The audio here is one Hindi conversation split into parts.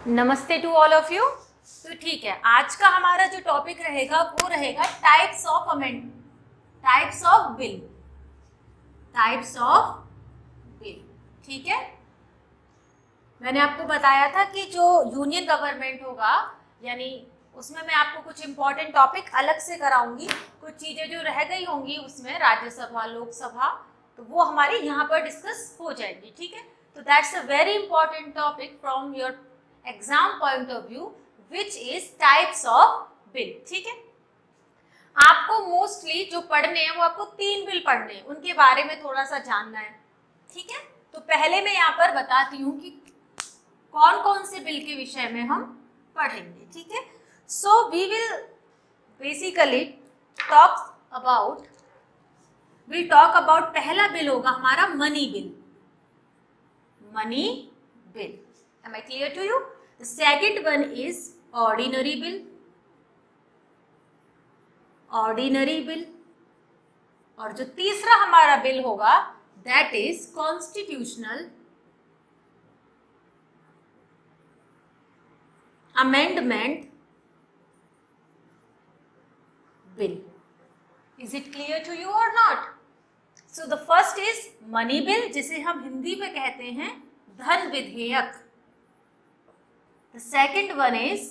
नमस्ते टू ऑल ऑफ यू। तो ठीक है, आज का हमारा जो टॉपिक रहेगा वो रहेगा types of amend, types of bill, types of bill. ठीक है, मैंने आपको बताया था कि जो यूनियन गवर्नमेंट होगा यानी उसमें मैं आपको कुछ इंपॉर्टेंट टॉपिक अलग से कराऊंगी, कुछ चीजें जो रह गई होंगी उसमें राज्यसभा लोकसभा तो वो हमारी यहाँ पर डिस्कस हो जाएंगी। ठीक है, तो that's a very important topic from your exam point of view which is types of bill. ठीक है, आपको मोस्टली जो पढ़ने हैं वो आपको 3 बिल पढ़ने हैं, उनके बारे में थोड़ा सा जानना है। ठीक है, तो पहले मैं यहाँ पर बताती हूँ कि कौन कौन से बिल के विषय में हम पढ़ेंगे। ठीक है, so we will basically talk about पहला बिल होगा हमारा money bill, money bill. Am I clear to you? The second one is ordinary bill, ordinary bill। और जो तीसरा हमारा बिल होगा that is constitutional amendment bill। Is it clear to you or not? So the first is money bill, जिसे हम हिंदी में कहते हैं धन विधेयक। The second one is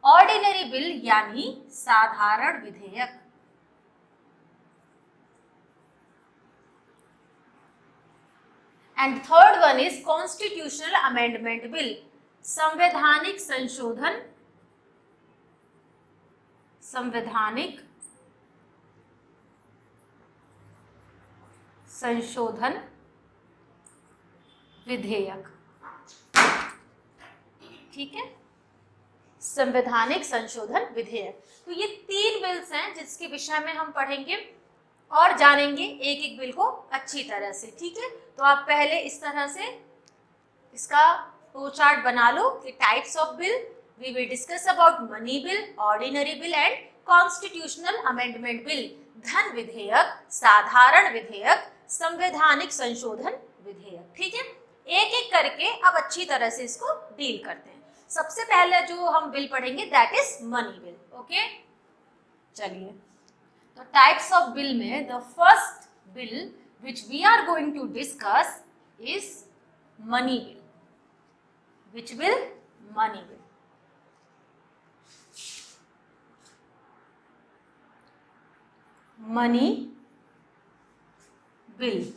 ordinary bill यानी साधारण विधेयक। And third one is constitutional amendment bill, संवैधानिक संशोधन, संवैधानिक संशोधन विधेयक। ठीक है, संवैधानिक संशोधन विधेयक। तो ये 3 बिल्स हैं जिसके विषय में हम पढ़ेंगे और जानेंगे एक एक बिल को अच्छी तरह से। ठीक है, तो आप पहले इस तरह से इसका फ्लो चार्ट बना लो कि types of bill we will discuss about money bill, ordinary bill and constitutional amendment bill, धन विधेयक, साधारण विधेयक, संवैधानिक संशोधन विधेयक। ठीक है, एक एक करके अब अच्छी तरह से इसको डील करते हैं। सबसे पहले जो हम बिल पढ़ेंगे that is money bill. Okay, चलिए, तो टाइप्स ऑफ बिल में the first bill which we are going to discuss is money bill. Which bill? Money bill. Money bill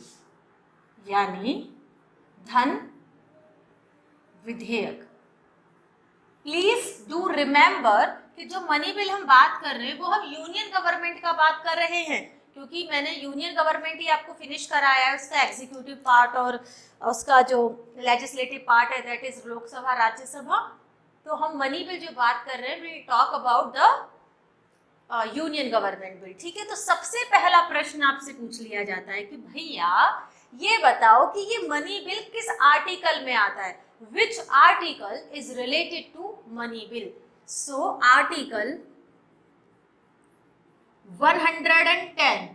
यानी धन विधेयक। प्लीज डू रिमेंबर कि जो मनी बिल हम बात कर रहे हैं वो हम यूनियन गवर्नमेंट का बात कर रहे हैं, क्योंकि मैंने यूनियन गवर्नमेंट ही आपको फिनिश कराया है, उसका एग्जीक्यूटिव पार्ट और उसका जो लेजिस्लेटिव पार्ट है दैट इज लोकसभा राज्यसभा। तो हम मनी बिल जो बात कर रहे हैं we talk about the union government bill. ठीक है, तो सबसे पहला प्रश्न आपसे पूछ लिया जाता है कि भैया ये बताओ कि ये मनी बिल किस आर्टिकल में आता है। Which article is related to money bill? So article 110,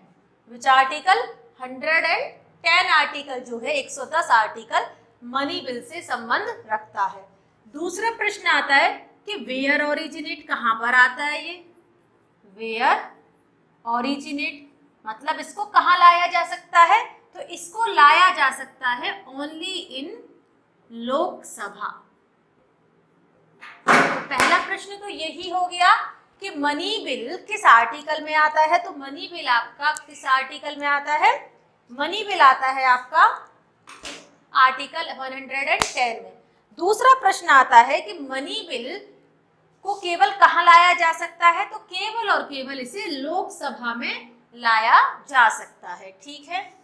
which article? 110 article जो है 110 आर्टिकल मनी बिल से संबंध रखता है। दूसरा प्रश्न आता है कि वेयर ओरिजिनेट कहाँ पर आता है ये। वेयर ओरिजिनेट मतलब इसको कहाँ लाया जा सकता है, तो इसको लाया जा सकता है ओनली इन लोकसभा। तो पहला प्रश्न तो यही हो गया कि मनी बिल किस आर्टिकल में आता है। तो मनी बिल आपका किस आर्टिकल में आता है? मनी बिल आता है आपका आर्टिकल 110 में। दूसरा प्रश्न आता है कि मनी बिल को केवल कहाँ लाया जा सकता है, तो केवल और केवल इसे लोकसभा में लाया जा सकता है। ठीक है,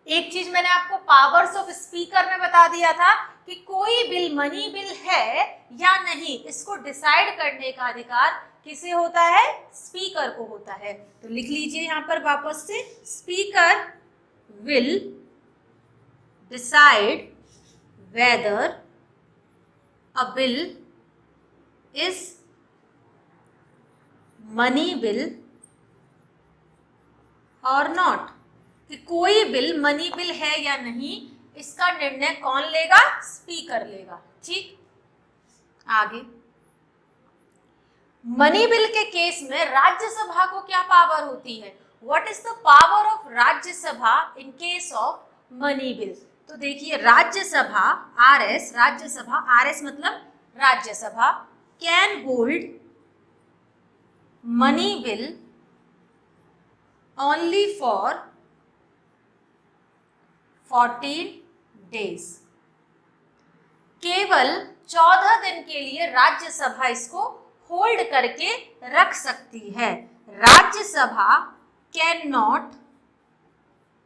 एक चीज मैंने आपको पावर्स ऑफ स्पीकर में बता दिया था कि कोई बिल मनी बिल है या नहीं इसको डिसाइड करने का अधिकार किसे होता है? स्पीकर को होता है। तो लिख लीजिए यहाँ पर वापस से, speaker will decide whether a bill is money bill और नॉट, कि कोई बिल मनी बिल है या नहीं इसका निर्णय कौन लेगा? स्पीकर लेगा। ठीक, आगे मनी बिल के केस में राज्यसभा को क्या पावर होती है? What is the power of Rajya Sabha in case of money bill? तो देखिए राज्यसभा आरएस, राज्यसभा आरएस मतलब Rajya Sabha can hold money bill only for 14 days. केवल 14 दिन के लिए राज्यसभा इसको होल्ड करके रख सकती है। Rajya Sabha can not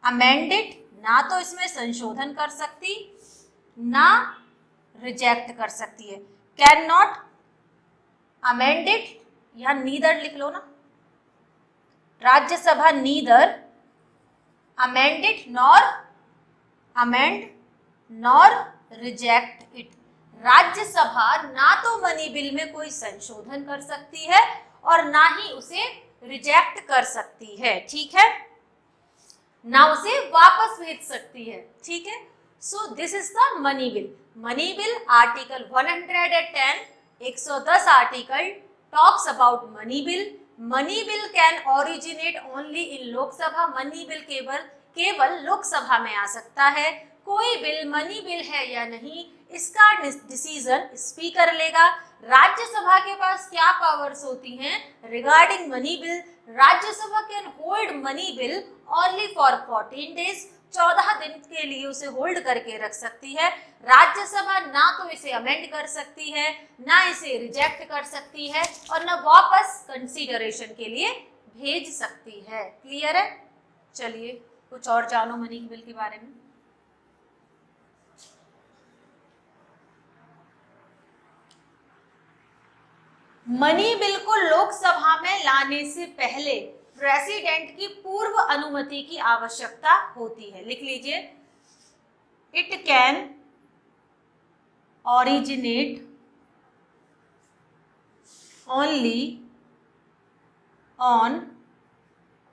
amend it, ना तो इसमें संशोधन कर सकती ना रिजेक्ट कर सकती है। कैन नॉट अमेंड इट या नीदर लिख लो ना, Rajya Sabha neither amend it nor amend nor reject it. Rajya Sabha ना तो मनी बिल में कोई संशोधन कर सकती है और ना ही उसे रिजेक्ट कर सकती है, ठीक है, ना उसे वापस भेज सकती है, ठीक है। So this is the money bill. Money bill article 110 110 article talks about money bill. Money bill can originate only in Lok Sabha. Money bill केवल लोकसभा में आ सकता है। कोई बिल मनी बिल है या नहीं इसका डिसीजन स्पीकर लेगा। राज्यसभा के पास क्या पावर्स होती हैं regarding money bill? Rajya Sabha can hold money bill only for 14 days. 14 दिन के लिए उसे होल्ड करके रख सकती है। राज्यसभा ना तो इसे अमेंड कर सकती है, ना इसे रिजेक्ट कर सकती है और ना वापस कंसीडरेशन के लिए भेज सकती है। क्लियर है? चलिए कुछ और जानो मनी बिल के बारे में। मनी बिल को लोकसभा में लाने से पहले प्रेसिडेंट की पूर्व अनुमति की आवश्यकता होती है। लिख लीजिए, it can originate only on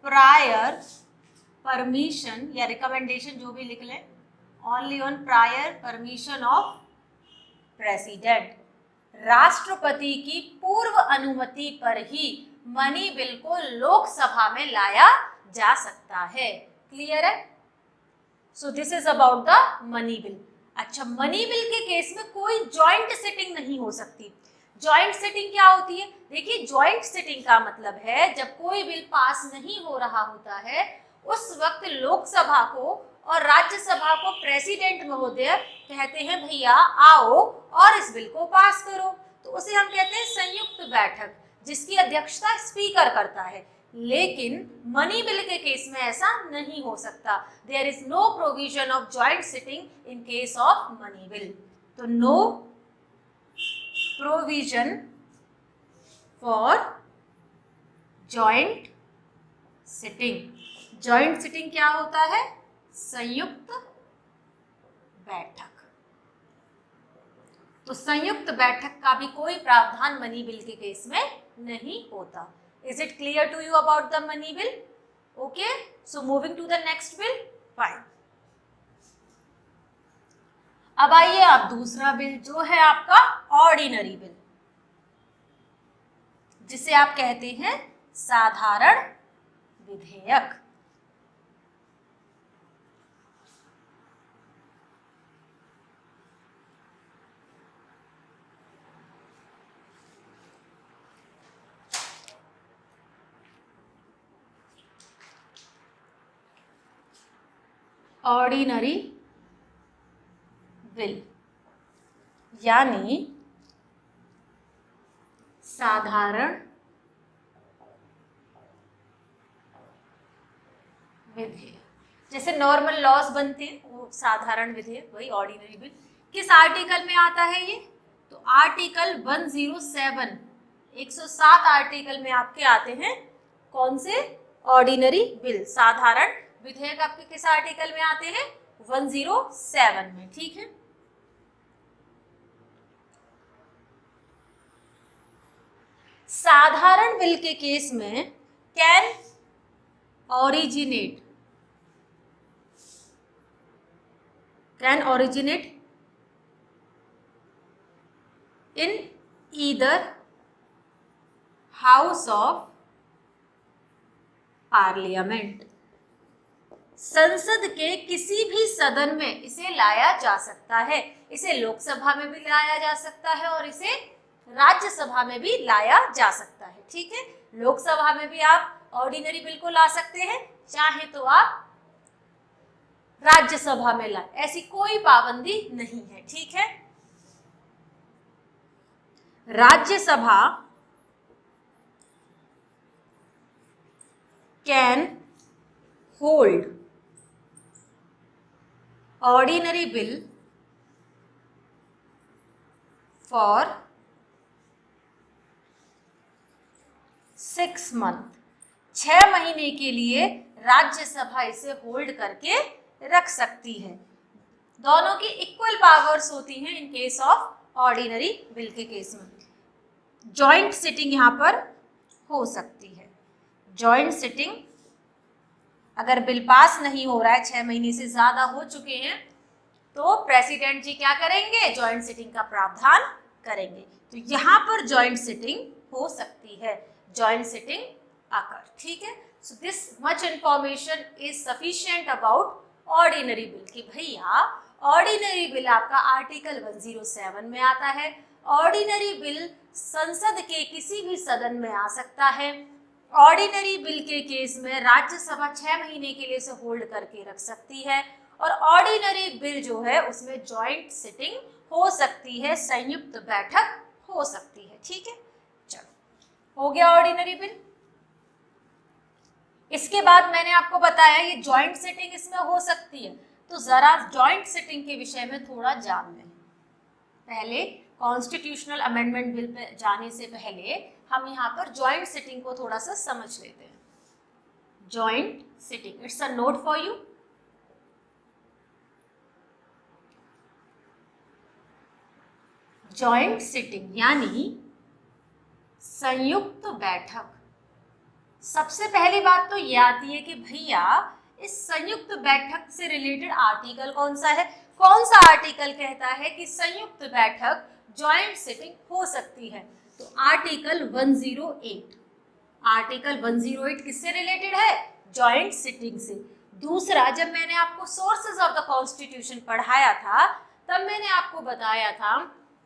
prior permission या रिकमेंडेशन, जो भी लिख लें, only on prior permission of president. राष्ट्रपति की पूर्व अनुमति पर ही मनी बिल को लोकसभा में लाया जा सकता है। क्लियर है? So this is about the money bill. अच्छा, मनी बिल के केस में कोई जॉइंट सिटिंग नहीं हो सकती। जॉइंट सिटिंग क्या होती है? देखिए, जॉइंट सिटिंग का मतलब है जब कोई बिल पास नहीं हो रहा होता है उस वक्त लोकसभा को और राज्यसभा को प्रेसिडेंट महोदय कहते हैं भैया आओ और इस बिल को पास करो, तो उसे हम कहते हैं संयुक्त बैठक, जिसकी अध्यक्षता स्पीकर करता है। लेकिन मनी बिल के केस में ऐसा नहीं हो सकता। There is no provision of joint sitting in case of money bill. तो no provision for joint sitting. Joint sitting क्या होता है? संयुक्त बैठक। तो संयुक्त बैठक का भी कोई प्रावधान मनी बिल के केस में नहीं होता। Is it clear to you about the money bill? Okay, so moving to the next bill. Fine. अब आइए आप दूसरा बिल जो है आपका ऑर्डिनरी बिल, जिसे आप कहते हैं साधारण विधेयक। ऑर्डिनरी बिल यानी साधारण विधेयक। जैसे नॉर्मल लॉज बनते हैं वो साधारण विधेयक, वही ऑर्डिनरी बिल। किस आर्टिकल में आता है ये? तो आर्टिकल 107, 107 आर्टिकल में आपके आते हैं कौन से? ऑर्डिनरी बिल, साधारण विधेयक आपके किस आर्टिकल में आते हैं? 107 में, ठीक है। साधारण बिल के केस में can originate in either house of parliament, संसद के किसी भी सदन में इसे लाया जा सकता है। इसे लोकसभा में भी लाया जा सकता है और इसे राज्यसभा में भी लाया जा सकता है। ठीक है, लोकसभा में भी आप ऑर्डिनरी बिल को ला सकते हैं, चाहे तो आप राज्यसभा में लाए, ऐसी कोई पाबंदी नहीं है। ठीक है, Rajya Sabha can hold ordinary bill for 6 month, 6 महीने के लिए राज्यसभा इसे होल्ड करके रख सकती है। दोनों की इक्वल पावर्स होती हैं इन केस ऑफ ऑर्डिनरी बिल के केस में। जॉइंट सिटिंग यहाँ पर हो सकती है। जॉइंट सिटिंग, अगर बिल पास नहीं हो रहा है, 6 महीने से ज्यादा हो चुके हैं, तो प्रेसिडेंट जी क्या करेंगे, जॉइंट सिटिंग का प्रावधान करेंगे। तो यहाँ पर जॉइंट सिटिंग हो सकती है, जॉइंट सिटिंग आकर। ठीक है, so this much information is sufficient about ordinary bill कि भैया ऑर्डिनरी बिल आपका आर्टिकल 107 में आता है। ऑर्डिनरी बिल संसद के किसी भी सदन में आ सकता है। ऑर्डिनरी बिल के केस में राज्यसभा 6 महीने के लिए इसे होल्ड करके रख सकती है और ऑर्डिनरी बिल जो है उसमें जॉइंट सिटिंग हो सकती है, संयुक्त बैठक हो सकती है। ठीक है, चलो हो गया ऑर्डिनरी बिल। इसके बाद मैंने आपको बताया ये जॉइंट सिटिंग इसमें हो सकती है, तो जरा जॉइंट सिटिंग के विषय में थोड़ा जान लें। पहले कॉन्स्टिट्यूशनल अमेंडमेंट बिल पे जाने से पहले हम यहाँ पर जॉइंट सिटिंग को थोड़ा सा समझ लेते हैं। Joint sitting, it's a note for you. Joint sitting यानी संयुक्त बैठक। सबसे पहली बात तो ये आती है कि भैया इस संयुक्त बैठक से रिलेटेड आर्टिकल कौन सा है, कौन सा आर्टिकल कहता है कि संयुक्त बैठक जॉइंट सिटिंग हो सकती है। तो आर्टिकल 108, आर्टिकल 108 किससे रिलेटेड है, जॉइंट सिटिंग से। दूसरा, जब मैंने आपको सोर्सेज ऑफ द कॉन्स्टिट्यूशन पढ़ाया था तब मैंने आपको बताया था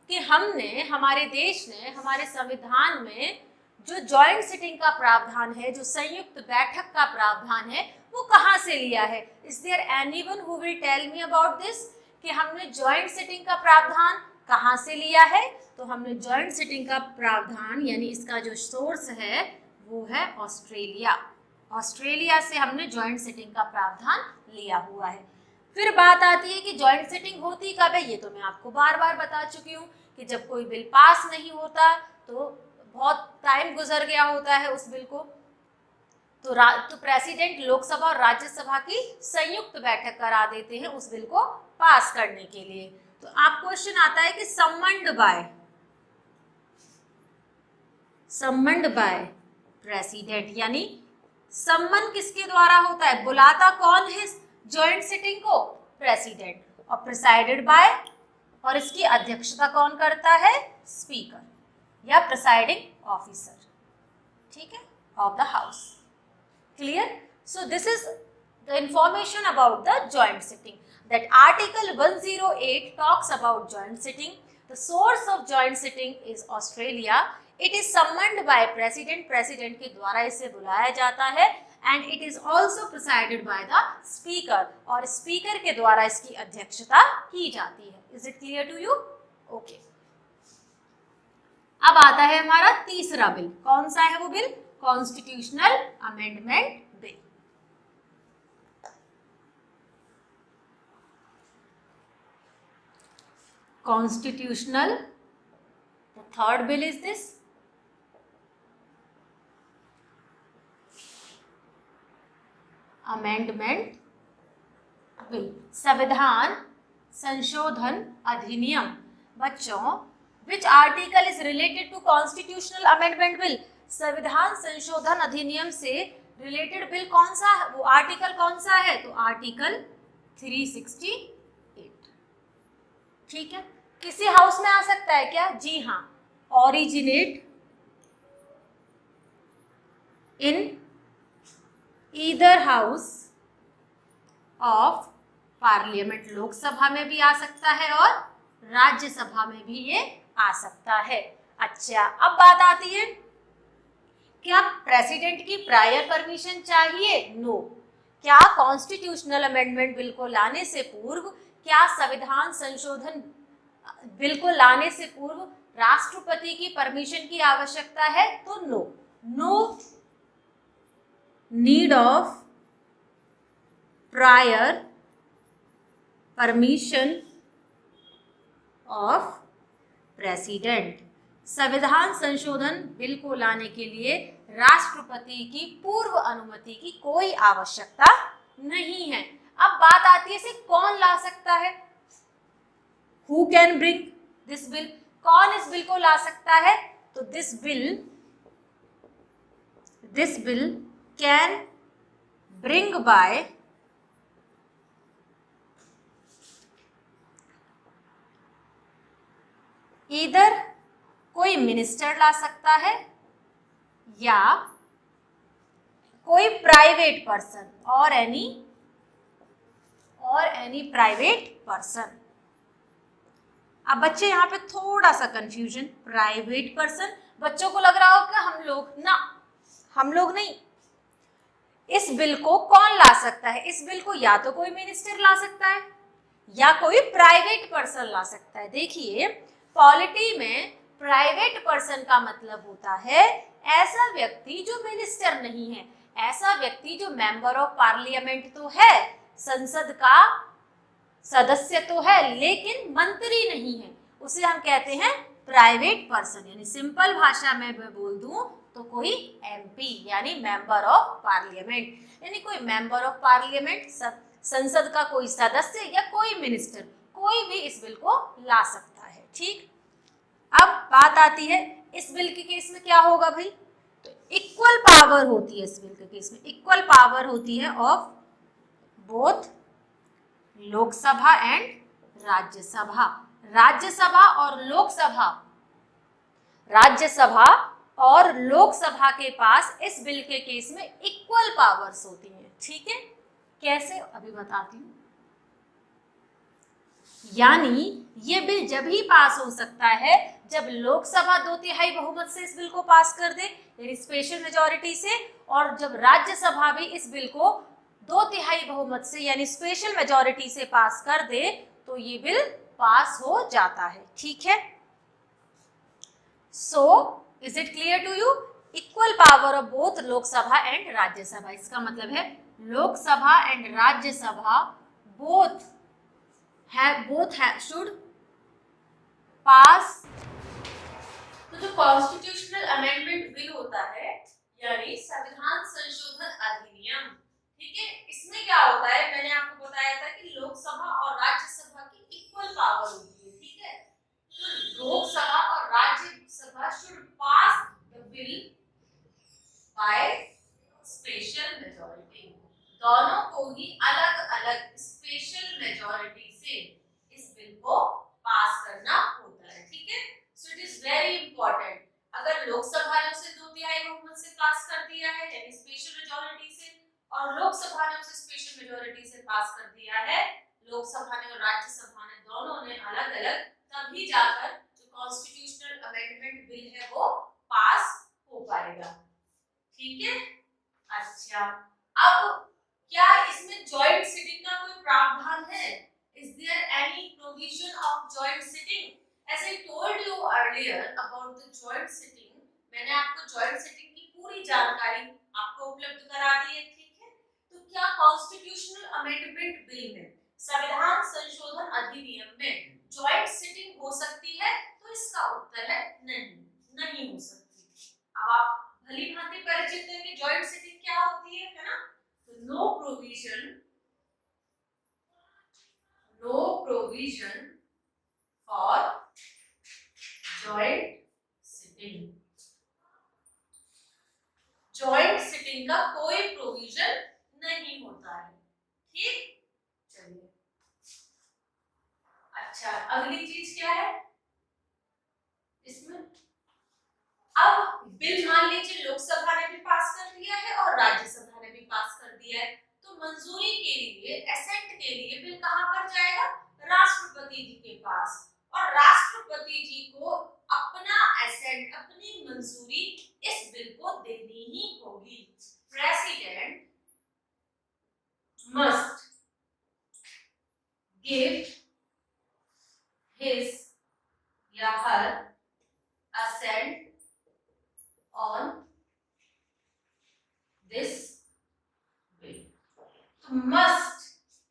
कि हमने, हमारे देश ने, हमारे संविधान में जो जॉइंट सिटिंग का प्रावधान है, जो संयुक्त बैठक का प्रावधान है, वो कहाँ से लिया है। Is there anyone who will tell me about this कि हमने जॉइंट सिटिंग का प्रावधान कहाँ से लिया है। तो हमने जॉइंट सिटिंग का प्रावधान यानी इसका जो सोर्स है वो है ऑस्ट्रेलिया। ऑस्ट्रेलिया से हमने जॉइंट सिटिंग का प्रावधान लिया हुआ है। फिर बात आती है कि जॉइंट सिटिंग होती कब है। ये तो मैं आपको बार बार बता चुकी हूँ कि जब कोई बिल पास नहीं होता, तो बहुत टाइम गुजर गया होता है उस बिल को, तो प्रेसिडेंट लोकसभा और राज्यसभा की संयुक्त बैठक करा देते हैं उस बिल को पास करने के लिए। तो आप क्वेश्चन आता है कि सम्मन्ड बाय प्रेसिडेंट, यानी सम्मन किसके द्वारा होता है, बुलाता कौन है जॉइंट सिटिंग को, प्रेसिडेंट, और प्रिसाइडेड बाय, और इसकी अध्यक्षता कौन करता है, स्पीकर या प्रिसाइडिंग ऑफिसर, ठीक है, of the house. Clear? So this is the information about the joint sitting, that article 108 talks about joint sitting. The source of joint sitting is Australia. It is summoned by president, president के द्वारा इसे बुलाया जाता है, and it is also presided by the speaker, और speaker के द्वारा इसकी अध्यक्षता की जाती है। Is it clear to you? Okay. अब आता है हमारा तीसरा बिल। कौन सा है वो bill? Constitutional amendment bill. Constitutional, the third bill is this. Amendment bill, संविधान संशोधन अधिनियम। बच्चों, which article is related to constitutional amendment bill? संविधान संशोधन अधिनियम से रिलेटेड बिल कौन सा है, वो आर्टिकल कौन सा है? तो आर्टिकल 368, ठीक है। किसी हाउस में आ सकता है क्या? जी हाँ, originate in either house of parliament, Lok Sabha में भी आ सकता है और राज्यसभा में भी ये आ सकता है। अच्छा, अब बात आती है, क्या प्रेसिडेंट की प्रायर परमिशन चाहिए? नो। क्या कॉन्स्टिट्यूशनल अमेंडमेंट बिल को लाने से पूर्व, क्या संविधान संशोधन बिल को लाने से पूर्व राष्ट्रपति की परमिशन की आवश्यकता है? तो no, no need of prior permission of president. संविधान संशोधन बिल को लाने के लिए राष्ट्रपति की पूर्व अनुमति की कोई आवश्यकता नहीं है। अब बात आती है इसे कौन ला सकता है? Who can bring this bill? कौन इस बिल को ला सकता है? तो this bill can bring by either कोई मिनिस्टर ला सकता है या कोई प्राइवेट पर्सन और एनी प्राइवेट पर्सन। अब बच्चे यहाँ पे थोड़ा सा कंफ्यूजन, प्राइवेट पर्सन, बच्चों को लग रहा होगा हम लोग, ना, हम लोग नहीं। इस बिल को कौन ला सकता है? इस बिल को या तो कोई मिनिस्टर ला सकता है या कोई प्राइवेट पर्सन ला सकता है। देखिए, पॉलिटी में प्राइवेट पर्सन का मतलब होता है ऐसा व्यक्ति जो मिनिस्टर नहीं है, ऐसा व्यक्ति जो मेंबर ऑफ पार्लियामेंट तो है, संसद का सदस्य तो है, लेकिन मंत्री नहीं है, उसे हम कहते हैं प्राइवेट पर्सन। यानी सिंपल भाषा में मैं बोल दूं तो कोई एमपी यानी मेंबर ऑफ पार्लियामेंट, यानी कोई मेंबर ऑफ पार्लियामेंट, संसद का कोई सदस्य या कोई मिनिस्टर, कोई भी इस बिल को ला सकता है। ठीक, अब बात आती है इस बिल के केस में क्या होगा भाई? तो इक्वल पावर होती है इस बिल के केस में, इक्वल पावर होती है of both Lok Sabha and Rajya Sabha. Rajya Sabha और लोकसभा के पास इस बिल के केस में इक्वल पावर्स होती हैं। ठीक है, कैसे अभी बताती हूँ। यानी ये बिल जब ही पास हो सकता है जब लोकसभा 2/3 बहुमत से इस बिल को पास कर दे, यानी स्पेशल मेजॉरिटी से, और जब राज्यसभा भी इस बिल को 2/3 बहुमत से यानी स्पेशल मेजॉरिटी से पास कर दे तो ये बिल पास हो जाता है। ठीक है, so is it clear to you? Equal power of both Lok Sabha and Rajya Sabha, इसका मतलब है Lok Sabha and Rajya Sabha both should pass. तो जो कॉन्स्टिट्यूशनल अमेंडमेंट बिल होता है यानी संविधान संशोधन अधिनियम, ठीक है, इसमें क्या होता है, मैंने आपको बताया था कि लोकसभा और राज्यसभा की इक्वल पावर होती है। ठीक है, तो लोकसभा और Rajya Sabha should pass the bill by special majority, दोनों को ही अलग अलग स्पेशल मेजॉरिटी से इस बिल को पास करना होता है। ठीक है, so it is very important. अगर लोकसभा ने उसे 2/3 बहुमत से पास कर दिया है यानी स्पेशल मेजॉरिटी से, और लोकसभा ने उसे स्पेशल मेजॉरिटी से पास कर दिया है, लोकसभा ने और राज्यसभा ने दोनों ने अलग अलग, तभी जाकर जो कॉन्स्टिट्यूशनल अमेंडमेंट बिल है वो पास हो पाएगा। ठीक है, अच्छा, अब क्या इसमें जॉइंट सिटिंग का कोई प्रावधान है? Is there any provision of joint sitting? As I told you earlier about the joint sitting, मैंने आपको joint sitting की पूरी जानकारी आपको उपलब्ध करा दी है। ठीक है, तो क्या कॉन्स्टिट्यूशनल अमेंडमेंट बिल में, संविधान संशोधन अधिनियम में joint sitting हो सकती है? तो इसका उत्तर है नहीं, नहीं हो सकती। अब आप भली भांति परिचित हैं कि जॉइंट सिटिंग क्या होती है ना? तो no provision for joint sitting, joint sitting का कोई प्रोविजन नहीं होता है। ठीक, चलिए, अच्छा, अगली चीज क्या है इसमें? अब बिल मान लीजिए लोकसभा ने भी पास कर दिया है और राज्यसभा ने भी पास कर दिया है, तो मंजूरी के लिए, एसेंट के लिए बिल कहां पर जाएगा? राष्ट्रपति जी के पास। और राष्ट्रपति जी को अपना एसेंट, अपनी मंजूरी इस बिल को देनी ही होगी। प्रेसिडेंट मस्ट गिव हिज या हर assent on this bill। तो मस्ट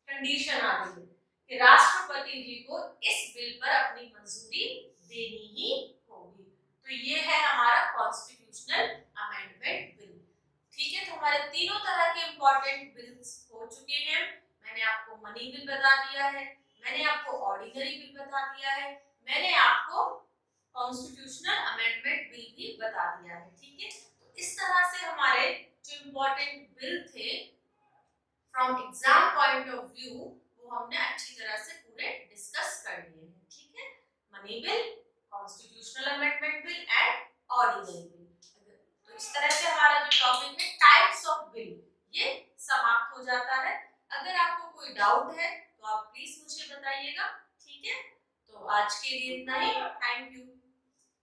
कंडीशन आ गई कि राष्ट्रपति जी को इस बिल पर अपनी मंजूरी देनी ही होगी। तो ये है हमारा कॉन्स्टिट्यूशनल अमेंडमेंट बिल। ठीक है, तो हमारे तीनों तरह के इंपॉर्टेंट बिल्स हो चुके हैं। मैंने आपको मनी बिल बता दिया है, मैंने आपको ऑर्डिनरी बिल बता दिया है, मैंने आपको कॉन्स्टिट्यूशनल अमेंडमेंट बिल भी बता दिया है। ठीक है, तो इस तरह से हमारे जो इंपॉर्टेंट बिल थे from exam point of view, वो हमने अच्छी तरह से पूरे डिस्कस कर लिए हैं। ठीक है, money bill, constitutional amendment bill and ordinary bill. तो इस तरह से हमारा जो टॉपिक है टाइप्स ऑफ बिल, ये समाप्त हो जाता है। अगर आपको कोई डाउट है तो आप प्लीज मुझे बताइएगा। ठीक है, तो आज के लिए इतना ही। Thank you.